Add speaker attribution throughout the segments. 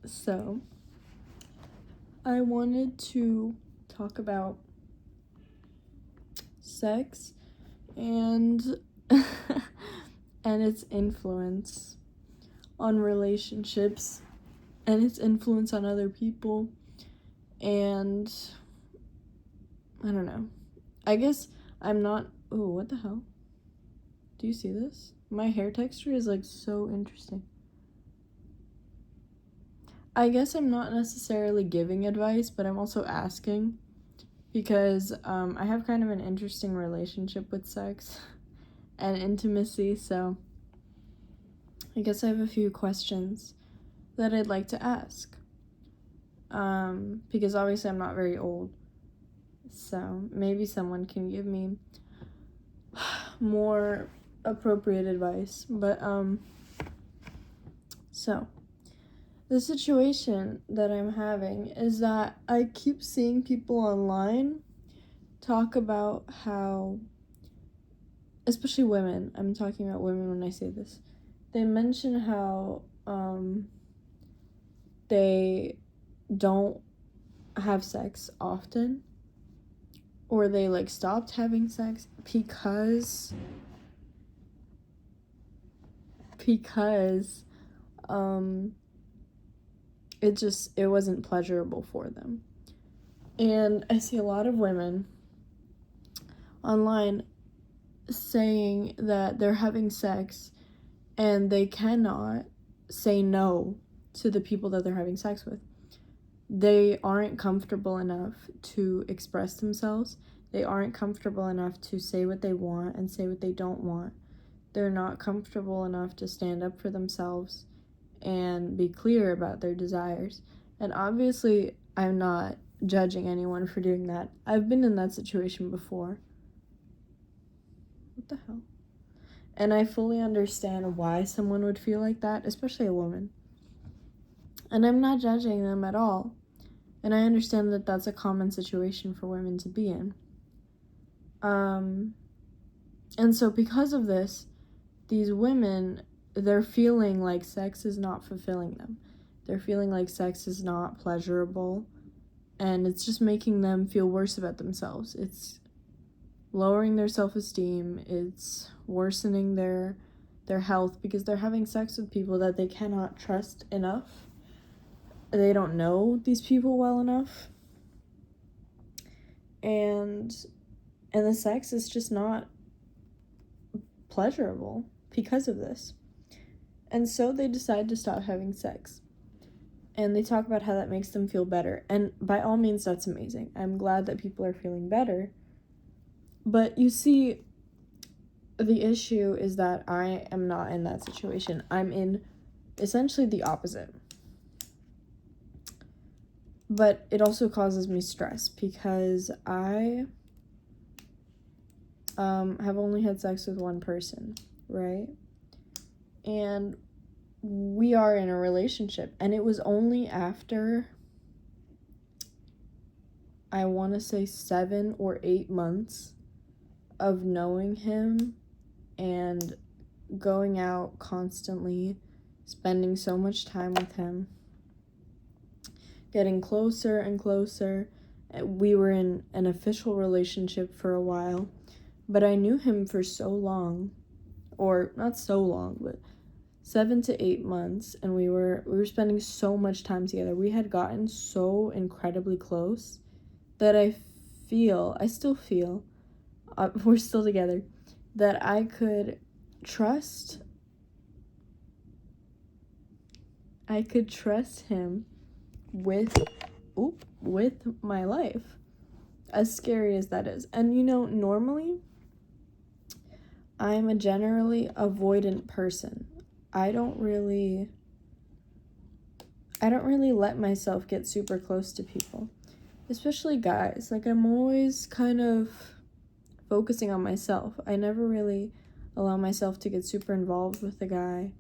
Speaker 1: So, I wanted to talk about sex and and its influence on relationships and its influence on other people. And I don't know. I guess I'm not. Oh, what the hell? Do you see this? My hair texture is like so interesting. I guess I'm not necessarily giving advice, but I'm also asking because I have kind of an interesting relationship with sex and intimacy, so I guess I have a few questions that I'd like to ask. Because obviously I'm not very old, so maybe someone can give me more appropriate advice. But so the situation that I'm having is that I keep seeing people online talk about how, especially women, I'm talking about women when I say this, they mention how they don't have sex often, or they like stopped having sex because it wasn't pleasurable for them. And I see a lot of women online saying that they're having sex and they cannot say no to the people that they're having sex with. They aren't comfortable enough to express themselves. They aren't comfortable enough to say what they want and say what they don't want. They're not comfortable enough to stand up for themselves and be clear about their desires. And obviously, I'm not judging anyone for doing that. I've been in that situation before. What the hell? And I fully understand why someone would feel like that, especially a woman. And I'm not judging them at all. And I understand that that's a common situation for women to be in. And so because of this, these women, they're feeling like sex is not fulfilling them. They're feeling like sex is not pleasurable, and it's just making them feel worse about themselves. It's lowering their self-esteem. It's worsening their health because they're having sex with people that they cannot trust enough. They don't know these people well enough. And the sex is just not pleasurable because of this. And so they decide to stop having sex. And they talk about how that makes them feel better. And by all means, that's amazing. I'm glad that people are feeling better. But you see, the issue is that I am not in that situation. I'm in essentially the opposite. But it also causes me stress because I have only had sex with one person, right? And we are in a relationship, and it was only after, I want to say 7 or 8 months of knowing him and going out constantly, spending so much time with him, getting closer and closer. We were in an official relationship for a while, but I knew him for so long, or not so long, but 7 to 8 months, and we were spending so much time together. We had gotten so incredibly close that I still feel, we're still together, that I could trust him with my life, as scary as that is. And normally I'm a generally avoidant person. I don't really let myself get super close to people, especially guys. Like, I'm always kind of focusing on myself. I never really allow myself to get super involved with a guy.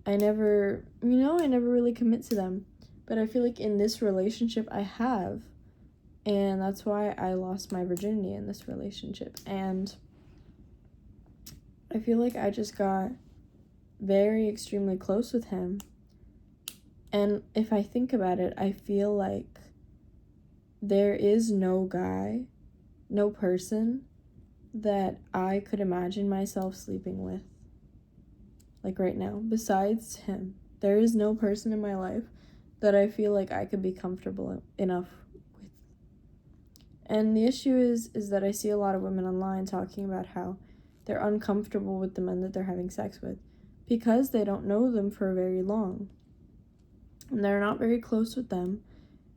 Speaker 1: I never really commit to them. But I feel like in this relationship I have, and that's why I lost my virginity in this relationship. And I feel like I just got very extremely close with him, And if I think about it, I feel like there is no guy, no person that I could imagine myself sleeping with, like right now, besides him. There is no person in my life that I feel like I could be comfortable enough with. And the issue is that I see a lot of women online talking about how they're uncomfortable with the men that they're having sex with because they don't know them for very long. And they're not very close with them.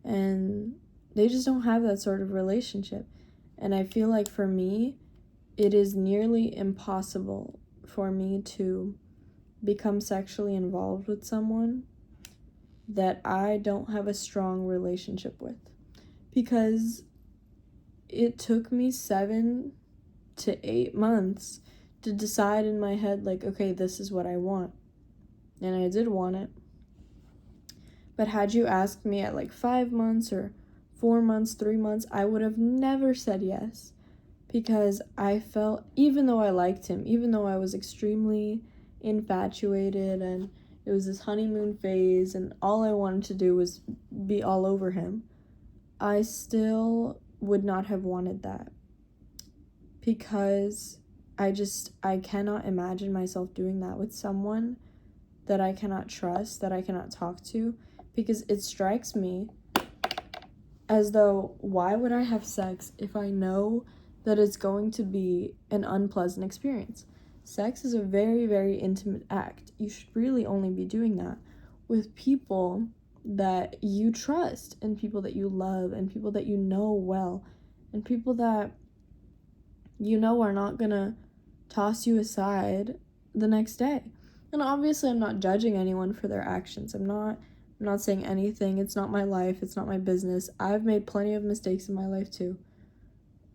Speaker 1: And they just don't have that sort of relationship. And I feel like for me, it is nearly impossible for me to become sexually involved with someone that I don't have a strong relationship with. Because it took me 7 to 8 months to decide in my head, like, okay, this is what I want. And I did want it. But had you asked me at like 5 months or 4 months, 3 months, I would have never said yes. Because I felt, even though I liked him, even though I was extremely infatuated and it was this honeymoon phase and all I wanted to do was be all over him, I still would not have wanted that. Because I cannot imagine myself doing that with someone that I cannot trust, that I cannot talk to, because it strikes me as though, why would I have sex if I know that it's going to be an unpleasant experience? Sex is a very, very intimate act. You should really only be doing that with people that you trust and people that you love and people that you know well and people that you know are not gonna toss you aside the next day. And obviously I'm not judging anyone for their actions. I'm not saying anything. It's not my life. It's not my business. I've made plenty of mistakes in my life too.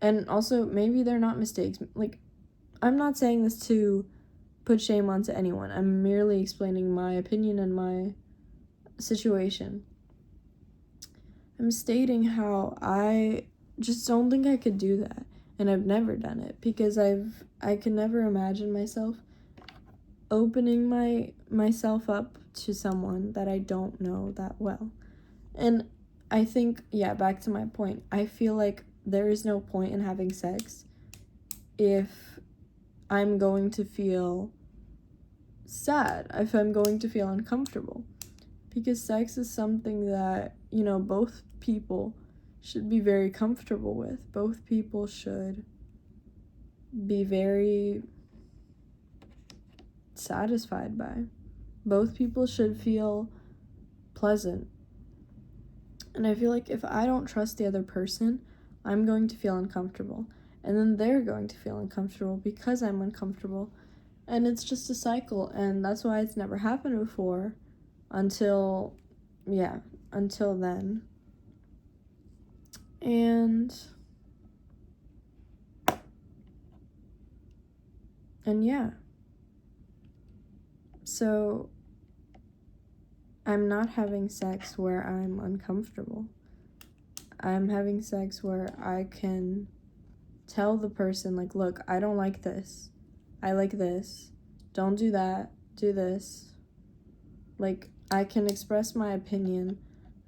Speaker 1: And also, maybe they're not mistakes. Like, I'm not saying this to put shame onto anyone. I'm merely explaining my opinion and my situation. I'm stating how I just don't think I could do that. And I've never done it because I can never imagine myself opening myself up to someone that I don't know that well. And I think, yeah, back to my point, I feel like there is no point in having sex if I'm going to feel sad, if I'm going to feel uncomfortable. Because sex is something that, both people should be very comfortable with. Both people should be very satisfied by. Both people should feel pleasant. And I feel like if I don't trust the other person, I'm going to feel uncomfortable. And then they're going to feel uncomfortable because I'm uncomfortable. And it's just a cycle. And that's why it's never happened before until then. And yeah. So I'm not having sex where I'm uncomfortable. I'm having sex where I can tell the person, like, look, I don't like this. I like this. Don't do that. Do this. Like, I can express my opinion.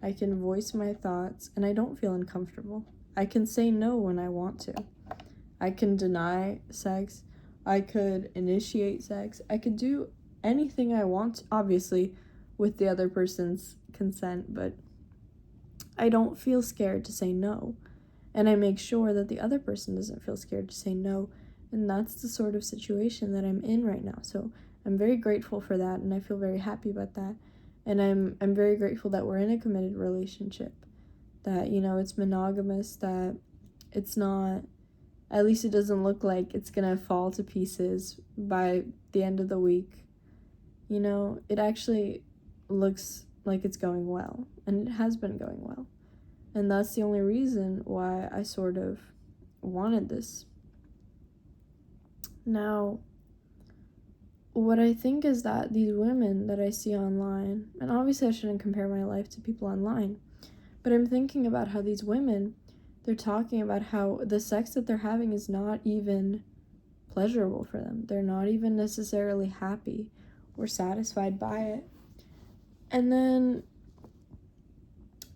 Speaker 1: I can voice my thoughts, and I don't feel uncomfortable. I can say no when I want to. I can deny sex. I could initiate sex. I could do anything I want, obviously, with the other person's consent, but I don't feel scared to say no. And I make sure that the other person doesn't feel scared to say no. And that's the sort of situation that I'm in right now. So I'm very grateful for that, and I feel very happy about that. And I'm very grateful that we're in a committed relationship. That, it's monogamous, that it's not, at least it doesn't look like it's gonna fall to pieces by the end of the week. It actually looks like it's going well, and it has been going well. And that's the only reason why I sort of wanted this. Now, what I think is that these women that I see online, and obviously I shouldn't compare my life to people online, but I'm thinking about how these women, they're talking about how the sex that they're having is not even pleasurable for them. They're not even necessarily happy or satisfied by it. And then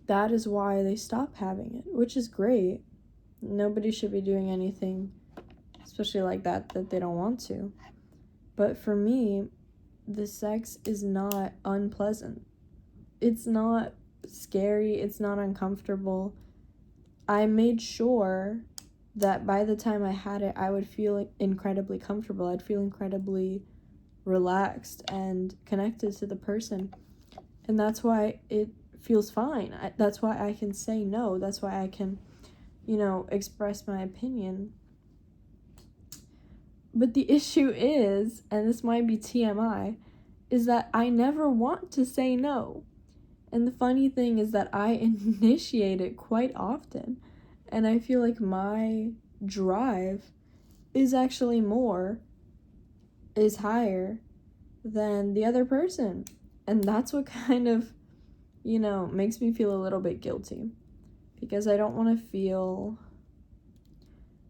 Speaker 1: that is why they stop having it, which is great. Nobody should be doing anything, especially like that they don't want to. But for me, the sex is not unpleasant. It's not scary. It's not uncomfortable. I made sure that by the time I had it, I would feel incredibly comfortable. I'd feel incredibly relaxed and connected to the person. And that's why it feels fine. That's why I can say no. That's why I can, express my opinion. But the issue is, and this might be TMI, is that I never want to say no. And the funny thing is that I initiate it quite often. And I feel like my drive is actually higher than the other person. And that's what kind of, makes me feel a little bit guilty. Because I don't want to feel,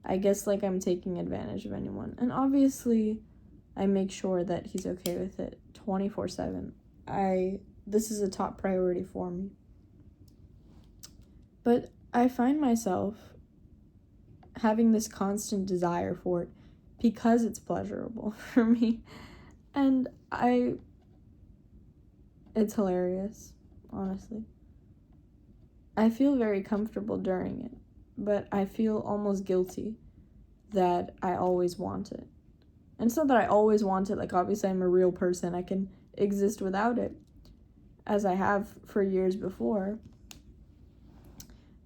Speaker 1: I guess, like I'm taking advantage of anyone. And obviously, I make sure that he's okay with it 24/7. This is a top priority for me. But I find myself having this constant desire for it because it's pleasurable for me. And it's hilarious, honestly. I feel very comfortable during it, but I feel almost guilty that I always want it. And it's not that I always want it, like obviously I'm a real person, I can exist without it, as I have for years before.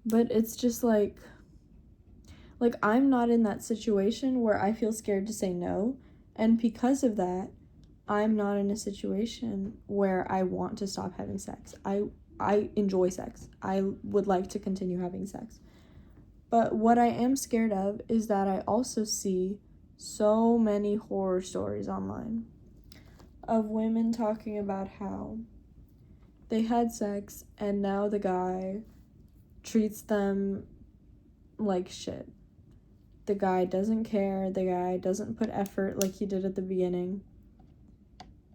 Speaker 1: But it's just like I'm not in that situation where I feel scared to say no, and because of that, I'm not in a situation where I want to stop having sex. I enjoy sex. I would like to continue having sex. But what I am scared of is that I also see so many horror stories online of women talking about how they had sex and now the guy treats them like shit. The guy doesn't care. The guy doesn't put effort like he did at the beginning.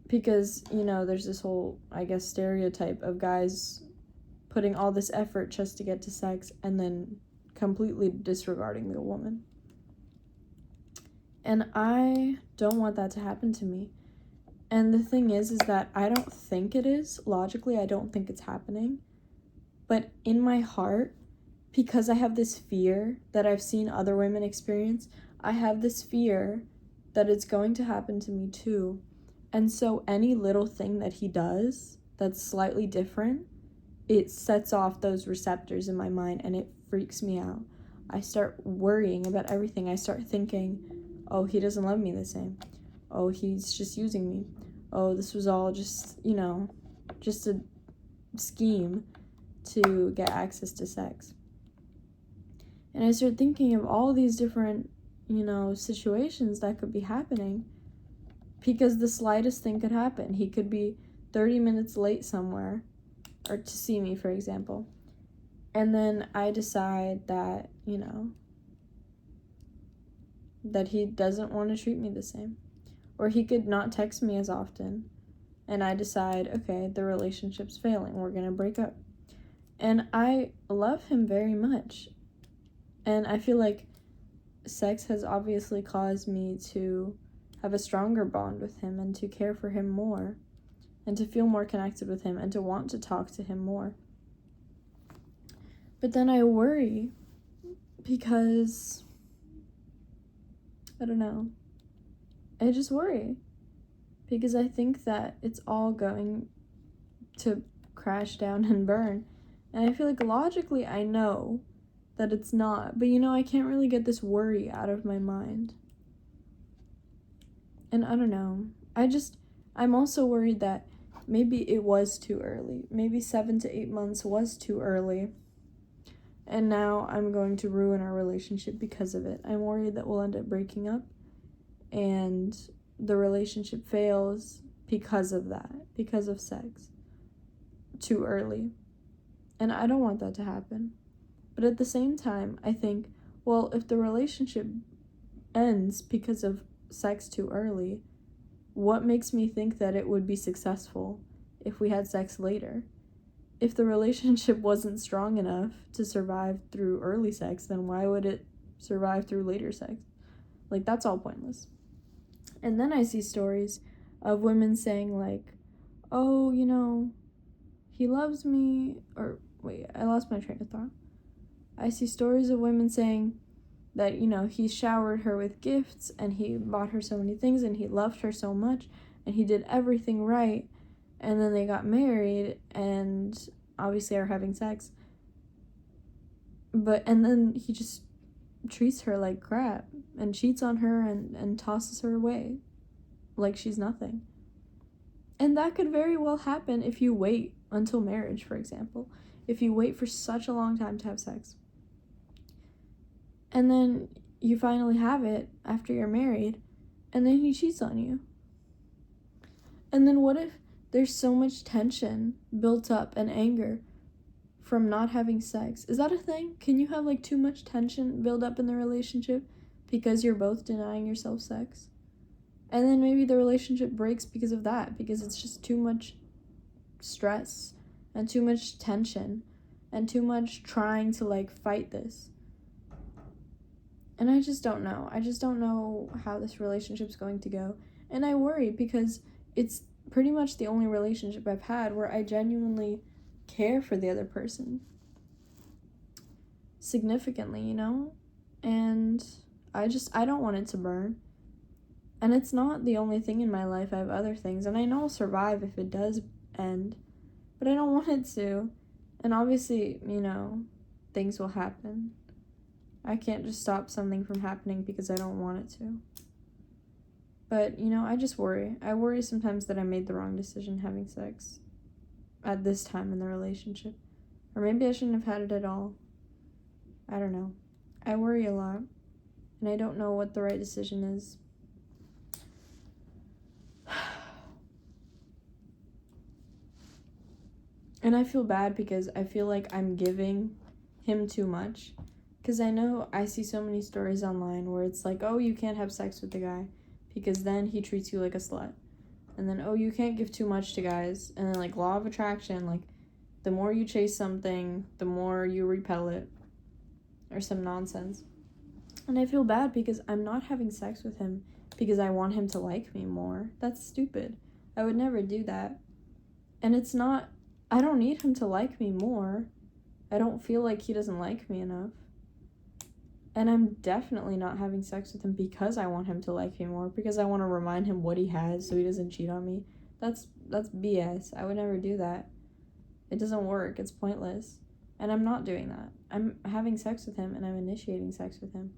Speaker 1: Because, there's this whole, I guess, stereotype of guys putting all this effort just to get to sex and then completely disregarding the woman. And I don't want that to happen to me. And the thing is that I don't think it is. Logically, I don't think it's happening. But in my heart, because I have this fear that I've seen other women experience, I have this fear that it's going to happen to me too. And so any little thing that he does that's slightly different, it sets off those receptors in my mind and it freaks me out. I start worrying about everything. I start thinking, oh, he doesn't love me the same. Oh, he's just using me. Oh, this was all just, just a scheme to get access to sex. And I start thinking of all these different, situations that could be happening. Because the slightest thing could happen. He could be 30 minutes late somewhere, or to see me, for example. And then I decide that, that he doesn't want to treat me the same. Or he could not text me as often. And I decide, okay, the relationship's failing. We're going to break up. And I love him very much. And I feel like sex has obviously caused me to have a stronger bond with him and to care for him more and to feel more connected with him and to want to talk to him more. But then I worry because, I don't know, I just worry because I think that it's all going to crash down and burn. And I feel like logically I know that it's not, but I can't really get this worry out of my mind. And I don't know. I'm also worried that maybe it was too early. Maybe 7 to 8 months was too early. And now I'm going to ruin our relationship because of it. I'm worried that we'll end up breaking up and the relationship fails because of that, because of sex. Too early. And I don't want that to happen. But at the same time, I think, well, if the relationship ends because of sex too early, what makes me think that it would be successful if we had sex later? if the relationship wasn't strong enough to survive through early sex, then why would it survive through later sex? Like, that's all pointless. And then I see stories of women saying, like, oh, you know, he loves me, or wait, I lost my train of thought. I see stories of women saying that, you know, he showered her with gifts and he bought her so many things and he loved her so much and he did everything right, and then they got married and obviously are having sex, and then he just treats her like crap and cheats on her and tosses her away like she's nothing. And that could very well happen if you wait until marriage, for example. If you wait for such a long time to have sex, and then you finally have it after you're married, and then he cheats on you. And then what if there's so much tension built up and anger from not having sex? Is that a thing? Can you have, like, too much tension build up in the relationship because you're both denying yourself sex? And then maybe the relationship breaks because of that, because it's just too much stress and too much tension and too much trying to, like, fight this. And I just don't know. I just don't know how this relationship's going to go. And I worry because it's pretty much the only relationship I've had where I genuinely care for the other person significantly, you know? And I don't want it to burn. And it's not the only thing in my life. I have other things, and I know I'll survive if it does end, but I don't want it to. And obviously, you know, things will happen. I can't just stop something from happening because I don't want it to. But, you know, I just worry. I worry sometimes that I made the wrong decision having sex at this time in the relationship. Or maybe I shouldn't have had it at all. I don't know. I worry a lot, and I don't know what the right decision is. And I feel bad because I feel like I'm giving him too much. Because I know I see so many stories online where it's like, oh, you can't have sex with the guy because then he treats you like a slut. And then, oh, you can't give too much to guys. And then, like, law of attraction, like, the more you chase something, the more you repel it. Or some nonsense. And I feel bad because I'm not having sex with him because I want him to like me more. That's stupid. I would never do that. And it's not, I don't need him to like me more. I don't feel like he doesn't like me enough. And I'm definitely not having sex with him because I want him to like me more, because I want to remind him what he has so he doesn't cheat on me. That's BS. I would never do that. It doesn't work. It's pointless. And I'm not doing that. I'm having sex with him and I'm initiating sex with him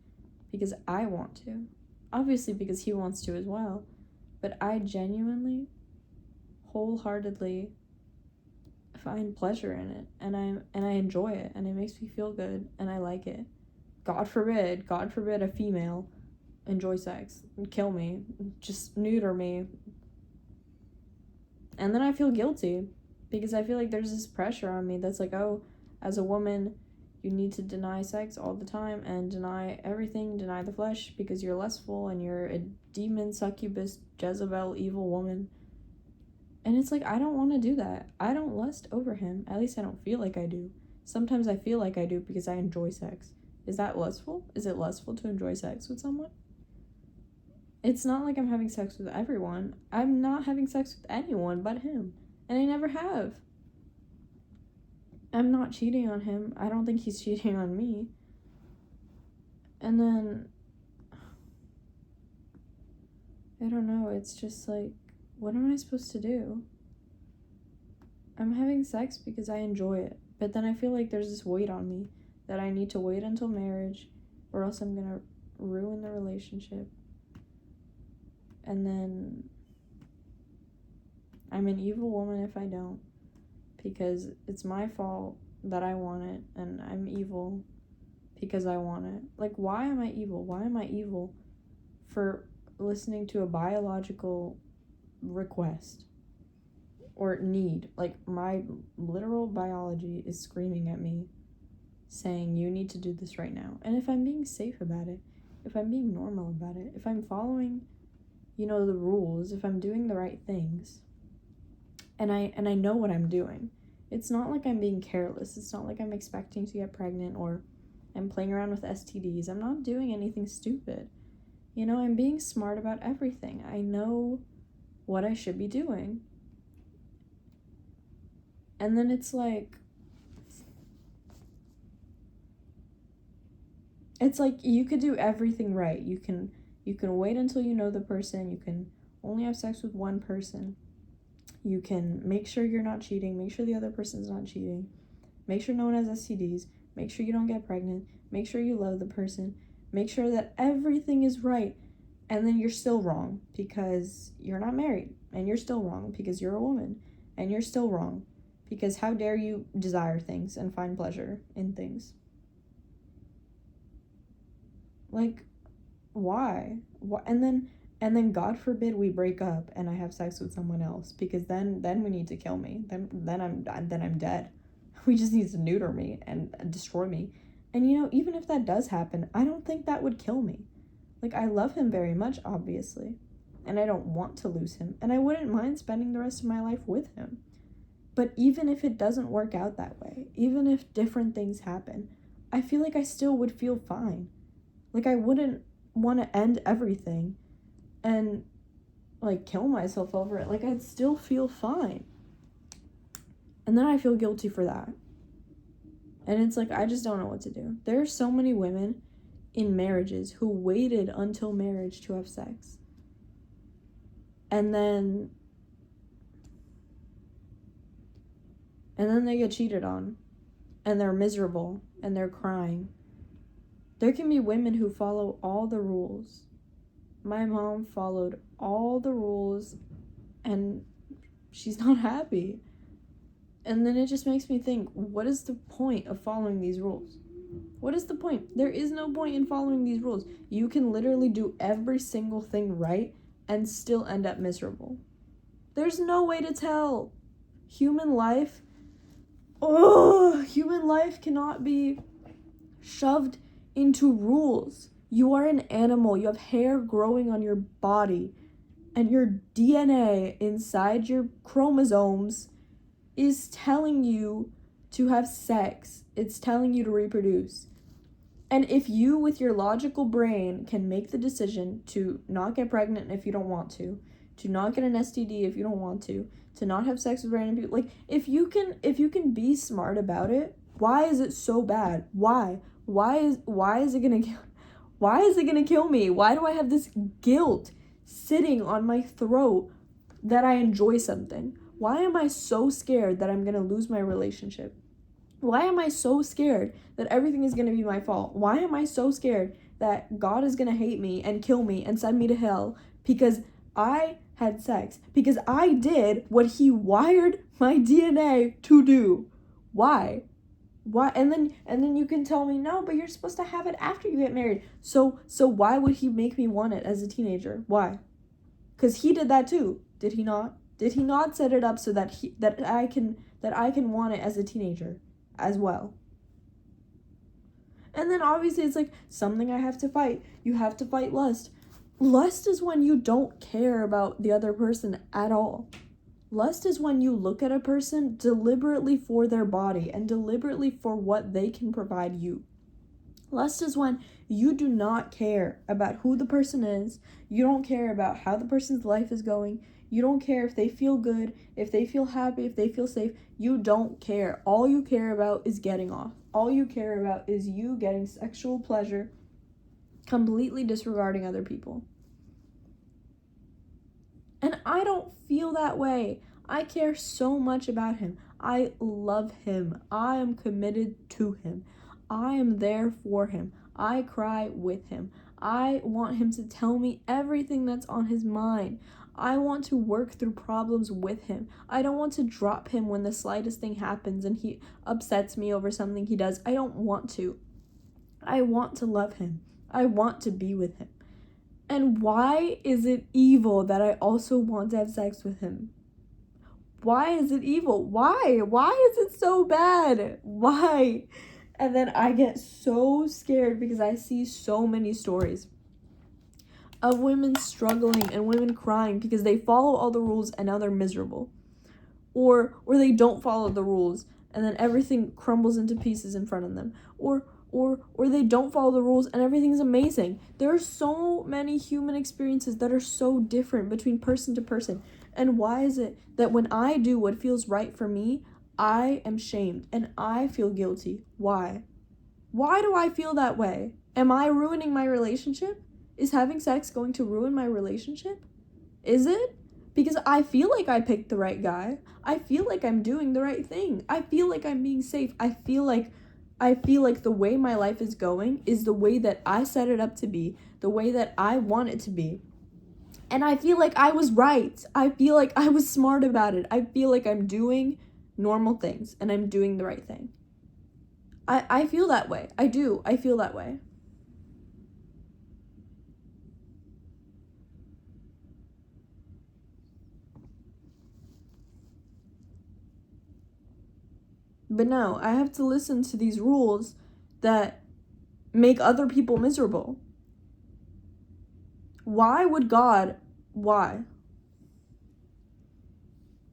Speaker 1: because I want to. Obviously because he wants to as well. But I genuinely, wholeheartedly find pleasure in it, and I enjoy it, and it makes me feel good, and I like it. God forbid a female enjoy sex and kill me, just neuter me. And then I feel guilty because I feel like there's this pressure on me that's like, oh, as a woman, you need to deny sex all the time and deny everything, deny the flesh because you're lustful and you're a demon, succubus, Jezebel, evil woman. And it's like, I don't want to do that. I don't lust over him. At least I don't feel like I do. Sometimes I feel like I do because I enjoy sex. Is that lustful? Is it lustful to enjoy sex with someone? It's not like I'm having sex with everyone. I'm not having sex with anyone but him. And I never have. I'm not cheating on him. I don't think he's cheating on me. And then, I don't know, it's just like, what am I supposed to do? I'm having sex because I enjoy it. But then I feel like there's this weight on me that I need to wait until marriage or else I'm gonna ruin the relationship. And then I'm an evil woman if I don't, because it's my fault that I want it, and I'm evil because I want it. Like, why am I evil? Why am I evil for listening to a biological request or need? Like, my literal biology is screaming at me saying, you need to do this right now. And if I'm being safe about it, if I'm being normal about it, if I'm following, you know, the rules, if I'm doing the right things, and I know what I'm doing, It's not like I'm being careless. It's not like I'm expecting to get pregnant or I'm playing around with STDs. I'm not doing anything stupid. You know, I'm being smart about everything. I know what I should be doing. And then it's like you could do everything right. You can wait until you know the person. You can only have sex with one person. You can make sure you're not cheating. Make sure the other person's not cheating. Make sure no one has STDs. Make sure you don't get pregnant. Make sure you love the person. Make sure that everything is right. And then you're still wrong because you're not married. And you're still wrong because you're a woman. And you're still wrong because how dare you desire things and find pleasure in things? Like, why? And then God forbid we break up and I have sex with someone else, because then we need to kill me. Then I'm dead. We just need to neuter me and destroy me. And you know, even if that does happen, I don't think that would kill me. Like, I love him very much, obviously, and I don't want to lose him, and I wouldn't mind spending the rest of my life with him. But even if it doesn't work out that way, even if different things happen, I feel like I still would feel fine. Like, I wouldn't want to end everything and, like, kill myself over it. Like, I'd still feel fine. And then I feel guilty for that. And it's like, I just don't know what to do. There are so many women in marriages who waited until marriage to have sex. And then they get cheated on. And they're miserable. And they're crying. There can be women who follow all the rules. My mom followed all the rules and she's not happy. And then it just makes me think, what is the point of following these rules? What is the point? There is no point in following these rules. You can literally do every single thing right and still end up miserable. There's no way to tell. Human life cannot be shoved into rules. You are an animal. You have hair growing on your body, and your DNA inside your chromosomes is telling you to have sex. It's telling you to reproduce. And if you, with your logical brain, can make the decision to not get pregnant if you don't want to not get an STD if you don't want to not have sex with random people, like, if you can be smart about it, why is it so bad? Why is it gonna kill me? Why do I have this guilt sitting on my throat that I enjoy something? Why am I so scared that I'm gonna lose my relationship? Why am I so scared that everything is gonna be my fault? Why am I so scared that God is gonna hate me and kill me and send me to hell because I had sex? Because I did what he wired my DNA to do. Why? And then you can tell me, no, but you're supposed to have it after you get married. So why would he make me want it as a teenager? Why? Because he did that too. Did he not? Did he not set it up so that I can want it as a teenager as well? And then obviously it's like something I have to fight. You have to fight lust. Lust is when you don't care about the other person at all. Lust is when you look at a person deliberately for their body and deliberately for what they can provide you. Lust is when you do not care about who the person is. You don't care about how the person's life is going. You don't care if they feel good, if they feel happy, if they feel safe. You don't care. All you care about is getting off. All you care about is you getting sexual pleasure, completely disregarding other people. And I don't feel that way. I care so much about him. I love him. I am committed to him. I am there for him. I cry with him. I want him to tell me everything that's on his mind. I want to work through problems with him. I don't want to drop him when the slightest thing happens and he upsets me over something he does. I don't want to. I want to love him. I want to be with him. And why is it evil that I also want to have sex with him? Why is it evil? Why? Why is it so bad? Why? And then I get so scared because I see so many stories of women struggling and women crying because they follow all the rules and now they're miserable. or they don't follow the rules and then everything crumbles into pieces in front of them, or they don't follow the rules and everything's amazing. There are so many human experiences that are so different between person to person. And why is it that when I do what feels right for me, I am shamed and I feel guilty? Why? Why do I feel that way? Am I ruining my relationship? Is having sex going to ruin my relationship? Is it? Because I feel like I picked the right guy. I feel like I'm doing the right thing. I feel like I'm being safe. I feel like the way my life is going is the way that I set it up to be, the way that I want it to be. And I feel like I was right. I feel like I was smart about it. I feel like I'm doing normal things and I'm doing the right thing. I feel that way. I do. I feel that way. But no, I have to listen to these rules that make other people miserable. Why would God? Why?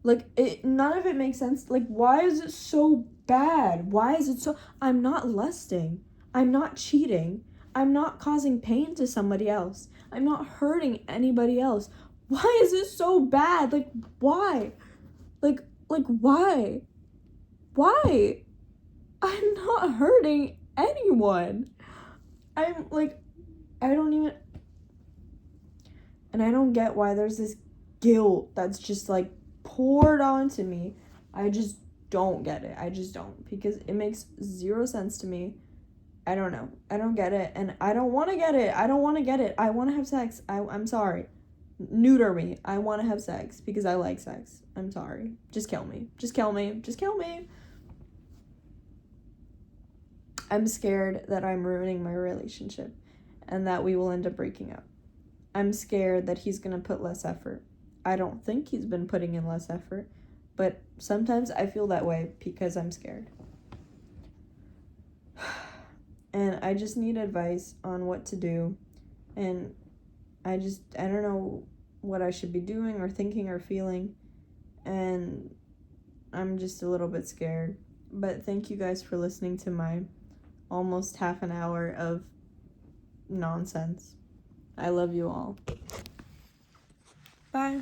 Speaker 1: Like, none of it makes sense. Like, why is it so bad? Why is it so... I'm not lusting. I'm not cheating. I'm not causing pain to somebody else. I'm not hurting anybody else. Why is it so bad? Like, why? Like, why? Why? I'm not hurting anyone. I'm, like, I don't even... And I don't get why there's this guilt that's just, like, poured onto me. I just don't get it. I just don't. Because it makes zero sense to me. I don't know. I don't get it. And I don't want to get it. I don't want to get it. I want to have sex. I'm sorry. Neuter me. I want to have sex because I like sex. I'm sorry. Just kill me. Just kill me. Just kill me. I'm scared that I'm ruining my relationship and that we will end up breaking up. I'm scared that he's going to put less effort. I don't think he's been putting in less effort, but sometimes I feel that way because I'm scared. And I just need advice on what to do. And I don't know what I should be doing or thinking or feeling. And I'm just a little bit scared. But thank you guys for listening to my almost half an hour of nonsense. I love you all. Bye.